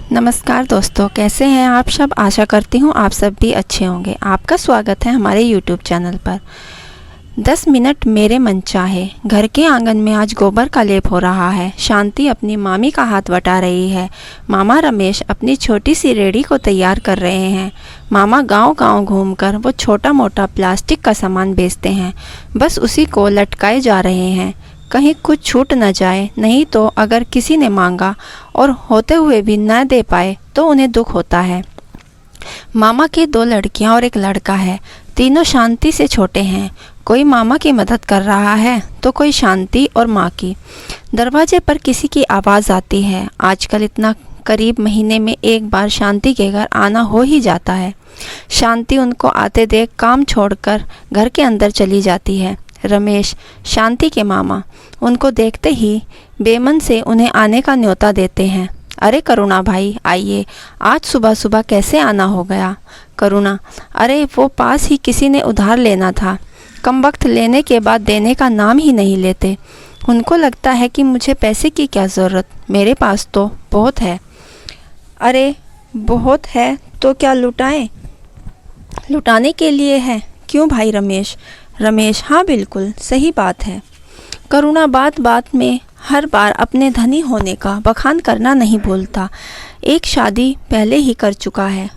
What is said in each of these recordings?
नमस्कार दोस्तों, कैसे हैं आप सब। आशा करती हूँ आप सब भी अच्छे होंगे। आपका स्वागत है हमारे YouTube चैनल पर। 10 मिनट मेरे मन चाहे। घर के आंगन में आज गोबर का लेप हो रहा है। शांति अपनी मामी का हाथ बटा रही है। मामा रमेश अपनी छोटी सी रेडी को तैयार कर रहे हैं। मामा गांव-गांव घूमकर वो छोटा मोटा प्लास्टिक का सामान बेचते हैं, बस उसी को लटकाए जा रहे हैं, कहीं कुछ छूट न जाए। नहीं तो अगर किसी ने मांगा और होते हुए भी न दे पाए तो उन्हें दुख होता है। मामा के 2 लड़कियां और एक लड़का है। तीनों शांति से छोटे हैं। कोई मामा की मदद कर रहा है तो कोई शांति और माँ की। दरवाजे पर किसी की आवाज़ आती है। आजकल इतना करीब महीने में एक बार शांति के घर आना हो ही जाता है। शांति उनको आते देख काम छोड़कर घर के अंदर चली जाती है। रमेश, शांति के मामा, उनको देखते ही बेमन से उन्हें आने का न्योता देते हैं। अरे करुणा भाई, आइए, आज सुबह सुबह कैसे आना हो गया। करुणा, अरे वो पास ही किसी ने उधार लेना था। कम वक्त लेने के बाद देने का नाम ही नहीं लेते। उनको लगता है कि मुझे पैसे की क्या ज़रूरत, मेरे पास तो बहुत है। अरे बहुत है तो क्या लुटाएं? लुटाने के लिए है। क्यों भाई रमेश? रमेश, हाँ बिल्कुल सही बात है। करुणा बात बात में हर बार अपने धनी होने का बखान करना नहीं भूलता। एक शादी पहले ही कर चुका है।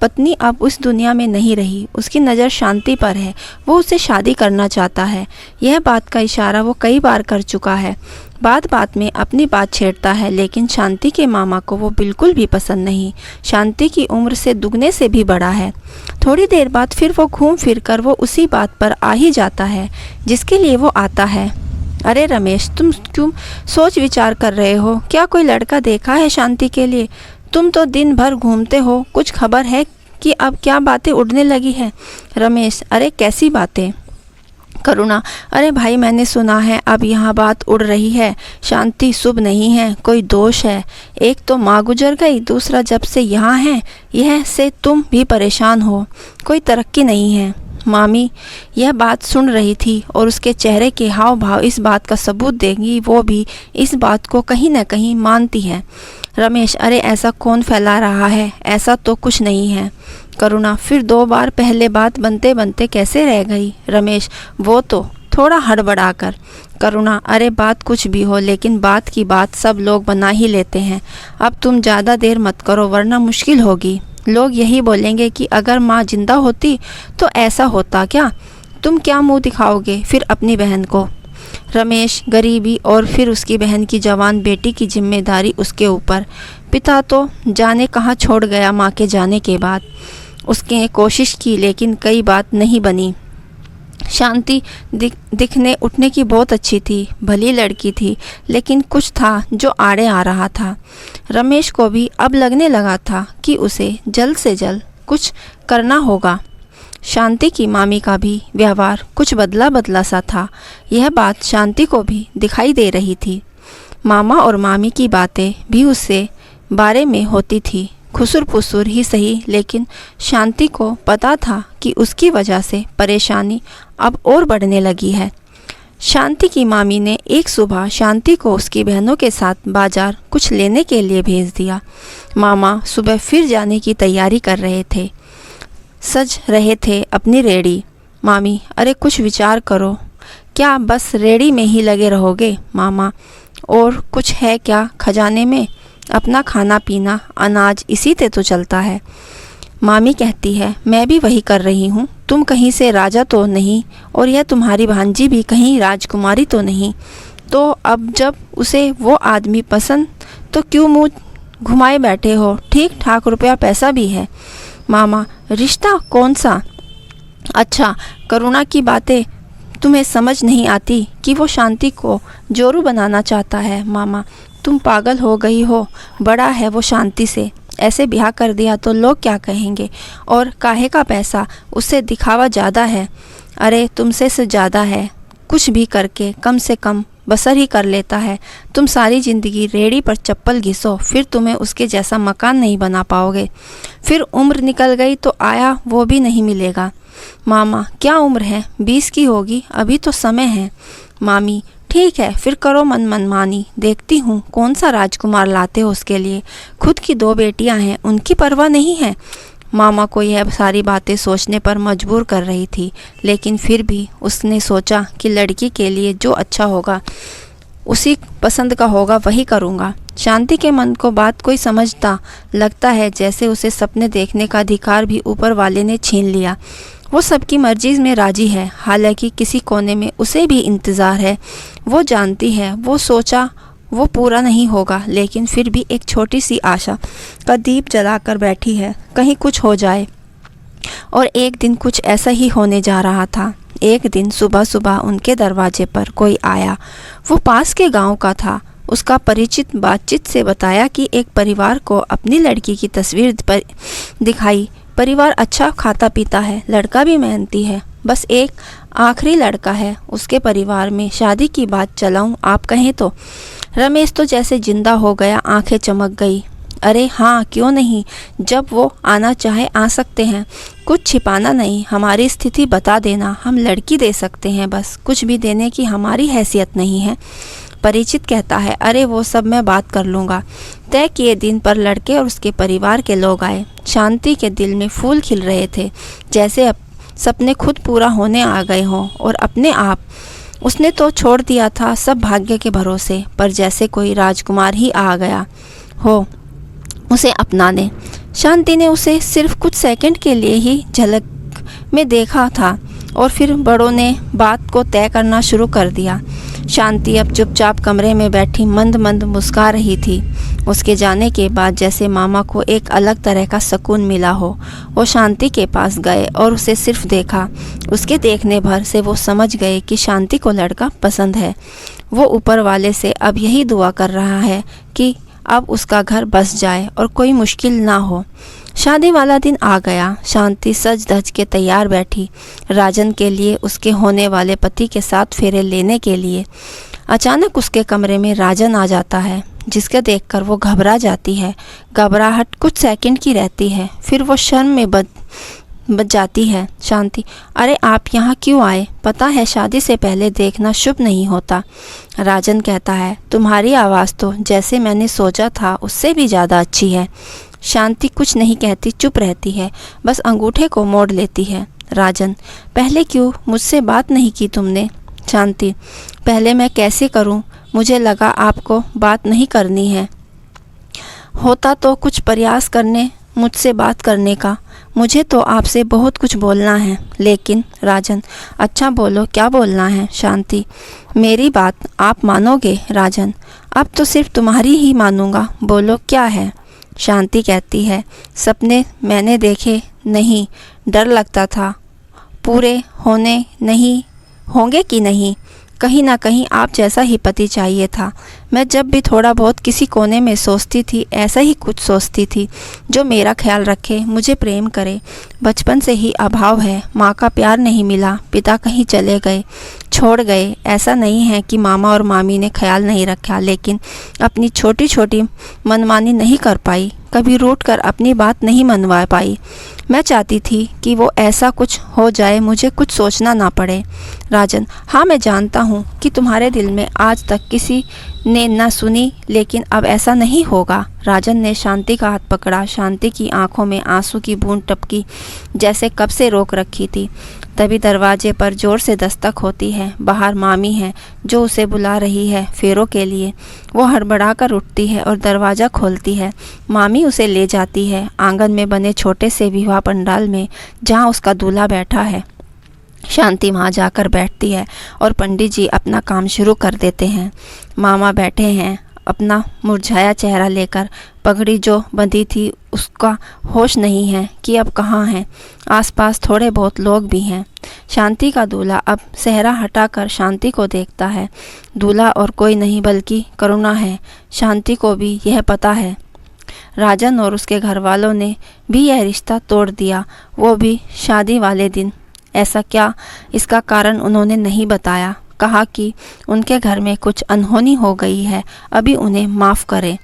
पत्नी अब उस दुनिया में नहीं रही। उसकी नज़र शांति पर है। वो उसे शादी करना चाहता है। यह बात का इशारा वो कई बार कर चुका है। बात बात में अपनी बात छेड़ता है, लेकिन शांति के मामा को वो बिल्कुल भी पसंद नहीं। शांति की उम्र से दुगने से भी बड़ा है। थोड़ी देर बाद फिर वो घूम फिर कर वो उसी बात पर आ ही जाता है जिसके लिए वो आता है। अरे रमेश, तुम क्यों सोच विचार कर रहे हो? क्या कोई लड़का देखा है शांति के लिए? तुम तो दिन भर घूमते हो, कुछ खबर है कि अब क्या बातें उड़ने लगी है? रमेश, अरे कैसी बातें? करुणा, अरे भाई मैंने सुना है अब यहाँ बात उड़ रही है। शांति शुभ नहीं है, कोई दोष है। एक तो माँ गुजर गई, दूसरा जब से यहाँ है यह से तुम भी परेशान हो। कोई तरक्की नहीं है। मामी यह बात सुन रही थी और उसके चेहरे के हाव भाव इस बात का सबूत देंगी। वो भी इस बात को कहीं न कहीं मानती है। रमेश, अरे ऐसा कौन फैला रहा है? ऐसा तो कुछ नहीं है। करुणा, फिर 2 बार पहले बात बनते बनते कैसे रह गई? रमेश, वो तो थोड़ा हड़बड़ा कर। करुणा, अरे बात कुछ भी हो, लेकिन बात की बात सब लोग बना ही लेते हैं। अब तुम ज़्यादा देर मत करो वरना मुश्किल होगी। लोग यही बोलेंगे कि अगर माँ जिंदा होती तो ऐसा होता क्या? तुम क्या मुंह दिखाओगे फिर अपनी बहन को? रमेश, गरीबी और फिर उसकी बहन की जवान बेटी की जिम्मेदारी उसके ऊपर। पिता तो जाने कहाँ छोड़ गया माँ के जाने के बाद। उसने कोशिश की लेकिन कई बात नहीं बनी। शांति दिखने उठने की बहुत अच्छी थी, भली लड़की थी, लेकिन कुछ था जो आड़े आ रहा था। रमेश को भी अब लगने लगा था कि उसे जल्द से जल्द कुछ करना होगा। शांति की मामी का भी व्यवहार कुछ बदला बदला सा था। यह बात शांति को भी दिखाई दे रही थी। मामा और मामी की बातें भी उससे बारे में होती थी, खुसुर फुसुर ही सही, लेकिन शांति को पता था कि उसकी वजह से परेशानी अब और बढ़ने लगी है। शांति की मामी ने एक सुबह शांति को उसकी बहनों के साथ बाजार कुछ लेने के लिए भेज दिया। मामा सुबह फिर जाने की तैयारी कर रहे थे, सज रहे थे अपनी रेडी। मामी, अरे कुछ विचार करो, क्या बस रेडी में ही लगे रहोगे? मामा, और कुछ है क्या खजाने में? अपना खाना पीना अनाज इसी से तो चलता है। मामी कहती है, मैं भी वही कर रही हूँ। तुम कहीं से राजा तो नहीं और यह तुम्हारी भांजी भी कहीं राजकुमारी तो नहीं। तो अब जब उसे वो आदमी पसंद तो क्यों मुँह घुमाए बैठे हो? ठीक ठाक रुपया पैसा भी है। मामा, रिश्ता कौन सा? अच्छा, करुणा की बातें तुम्हें समझ नहीं आती कि वो शांति को जोरू बनाना चाहता है। मामा, तुम पागल हो गई हो? बड़ा है वो शांति से, ऐसे ब्याह कर दिया तो लोग क्या कहेंगे? और काहे का पैसा? उससे दिखावा ज़्यादा है। अरे तुमसे से ज़्यादा है। कुछ भी करके कम से कम बसर ही कर लेता है। तुम सारी ज़िंदगी रेड़ी पर चप्पल घिसो, फिर तुम्हें उसके जैसा मकान नहीं बना पाओगे। फिर उम्र निकल गई तो आया वो भी नहीं मिलेगा। मामा, क्या उम्र है? 20 की होगी, अभी तो समय है। मामी, ठीक है, फिर करो मनमानी, देखती हूँ कौन सा राजकुमार लाते हो उसके लिए। खुद की 2 बेटियाँ हैं, उनकी परवाह नहीं है। मामा को यह सारी बातें सोचने पर मजबूर कर रही थी, लेकिन फिर भी उसने सोचा कि लड़की के लिए जो अच्छा होगा, उसी पसंद का होगा, वही करूँगा। शांति के मन को बात कोई समझता लगता है, जैसे उसे सपने देखने का अधिकार भी ऊपर वाले ने छीन लिया। वो सबकी मर्जी में राजी है, हालांकि किसी कोने में उसे भी इंतज़ार है। वो जानती है, वो सोचा वो पूरा नहीं होगा, लेकिन फिर भी एक छोटी सी आशा का दीप जलाकर बैठी है, कहीं कुछ हो जाए। और एक दिन कुछ ऐसा ही होने जा रहा था। एक दिन सुबह सुबह उनके दरवाजे पर कोई आया। वो पास के गांव का था। उसका परिचित बातचीत से बताया कि एक परिवार को अपनी लड़की की तस्वीर पर दिखाई। परिवार अच्छा खाता पीता है, लड़का भी मेहनती है, बस एक आखिरी लड़का है। उसके परिवार में शादी की बात चलाऊं आप कहें तो। रमेश तो जैसे जिंदा हो गया, आंखें चमक गई। अरे हाँ, क्यों नहीं, जब वो आना चाहे आ सकते हैं, कुछ छिपाना नहीं, हमारी स्थिति बता देना, हम लड़की दे सकते हैं, बस कुछ भी देने की हमारी हैसियत नहीं है। परिचित कहता है, अरे वो सब मैं बात कर लूँगा। तय किए दिन पर लड़के और उसके परिवार के लोग आए। शांति के दिल में फूल खिल रहे थे, जैसे अब सपने खुद पूरा होने आ गए हों। और अपने आप उसने तो छोड़ दिया था सब भाग्य के भरोसे, पर जैसे कोई राजकुमार ही आ गया हो उसे अपनाने। शांति ने उसे सिर्फ कुछ सेकंड के लिए ही झलक में देखा था, और फिर बड़ों ने बात को तय करना शुरू कर दिया। शांति अब चुपचाप कमरे में बैठी मंद मंद मुस्कुरा रही थी। उसके जाने के बाद जैसे मामा को एक अलग तरह का सुकून मिला हो। वो शांति के पास गए और उसे सिर्फ देखा। उसके देखने भर से वो समझ गए कि शांति को लड़का पसंद है। वो ऊपर वाले से अब यही दुआ कर रहा है कि अब उसका घर बस जाए और कोई मुश्किल ना हो। शादी वाला दिन आ गया। शांति सज धज के तैयार बैठी राजन के लिए, उसके होने वाले पति के साथ फेरे लेने के लिए। अचानक उसके कमरे में राजन आ जाता है, जिसके देखकर वो घबरा जाती है। घबराहट कुछ सेकंड की रहती है, फिर वो शर्म में बच जाती है। शांति, अरे आप यहाँ क्यों आए? पता है शादी से पहले देखना शुभ नहीं होता। राजन कहता है, तुम्हारी आवाज़ तो जैसे मैंने सोचा था उससे भी ज़्यादा अच्छी है। शांति कुछ नहीं कहती, चुप रहती है, बस अंगूठे को मोड़ लेती है। राजन, पहले क्यों मुझसे बात नहीं की तुमने? शांति, पहले मैं कैसे करूं? मुझे लगा आपको बात नहीं करनी है। होता तो कुछ प्रयास करने मुझसे बात करने का। मुझे तो आपसे बहुत कुछ बोलना है। लेकिन राजन, अच्छा बोलो, क्या बोलना है? शांति, मेरी बात आप मानोगे? राजन, अब तो सिर्फ तुम्हारी ही मानूंगा, बोलो क्या है? शांति कहती है, सपने मैंने देखे नहीं, डर लगता था पूरे होंगे कि नहीं। कहीं ना कहीं आप जैसा ही पति चाहिए था। मैं जब भी थोड़ा बहुत किसी कोने में सोचती थी, ऐसा ही कुछ सोचती थी, जो मेरा ख्याल रखे, मुझे प्रेम करे। बचपन से ही अभाव है, माँ का प्यार नहीं मिला, पिता कहीं चले गए, छोड़ गए। ऐसा नहीं है कि मामा और मामी ने ख्याल नहीं रखा, लेकिन अपनी छोटी छोटी मनमानी नहीं कर पाई, कभी रूठ कर अपनी बात नहीं मनवा पाई। मैं चाहती थी कि वो ऐसा कुछ हो जाए, मुझे कुछ सोचना ना पड़े। राजन, हाँ मैं जानता हूँ कि तुम्हारे दिल में आज तक किसी ने न सुनी, लेकिन अब ऐसा नहीं होगा। राजन ने शांति का हाथ पकड़ा। शांति की आंखों में आंसू की बूंद टपकी, जैसे कब से रोक रखी थी। तभी दरवाजे पर जोर से दस्तक होती है। बाहर मामी है जो उसे बुला रही है फेरों के लिए। वो हड़बड़ा कर उठती है और दरवाज़ा खोलती है। मामी उसे ले जाती है आंगन में बने छोटे से विवाह पंडाल में, जहाँ उसका दूल्हा बैठा है। शांति वहाँ जाकर बैठती है और पंडित जी अपना काम शुरू कर देते हैं। मामा बैठे हैं अपना मुरझाया चेहरा लेकर। पगड़ी जो बंधी थी उसका होश नहीं है कि अब कहाँ है। आसपास थोड़े बहुत लोग भी हैं। शांति का दूल्हा अब सेहरा हटाकर शांति को देखता है। दूल्हा और कोई नहीं बल्कि करुणा है। शांति को भी यह पता है। राजन और उसके घर वालों ने भी यह रिश्ता तोड़ दिया, वो भी शादी वाले दिन। ऐसा क्या? इसका कारण उन्होंने नहीं बताया। कहा कि उनके घर में कुछ अनहोनी हो गई है, अभी उन्हें माफ़ करें।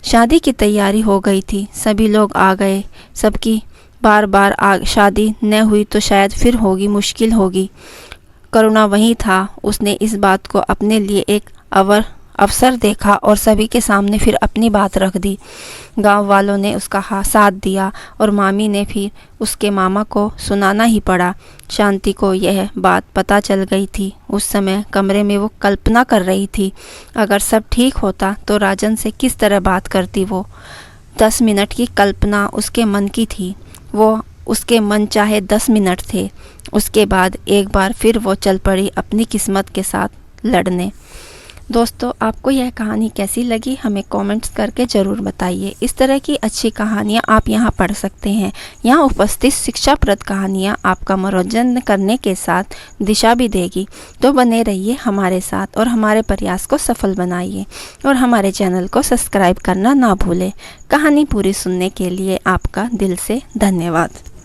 शादी की तैयारी हो गई थी, सभी लोग आ गए। सबकी बार बार शादी न हुई तो शायद फिर होगी, मुश्किल होगी। करुणा वहीं था। उसने इस बात को अपने लिए एक अवसर देखा और सभी के सामने फिर अपनी बात रख दी। गांव वालों ने उसका साथ दिया और मामी ने फिर उसके मामा को सुनाना ही पड़ा। शांति को यह बात पता चल गई थी। उस समय कमरे में वो कल्पना कर रही थी, अगर सब ठीक होता तो राजन से किस तरह बात करती वो। 10 मिनट की कल्पना उसके मन की थी। वो उसके मन चाहे 10 मिनट थे। उसके बाद एक बार फिर वो चल पड़ी अपनी किस्मत के साथ लड़ने। दोस्तों, आपको यह कहानी कैसी लगी हमें कमेंट्स करके ज़रूर बताइए। इस तरह की अच्छी कहानियाँ आप यहाँ पढ़ सकते हैं। यहाँ उपस्थित शिक्षाप्रद कहानियाँ आपका मनोरंजन करने के साथ दिशा भी देगी। तो बने रहिए हमारे साथ और हमारे प्रयास को सफल बनाइए और हमारे चैनल को सब्सक्राइब करना ना भूलें। कहानी पूरी सुनने के लिए आपका दिल से धन्यवाद।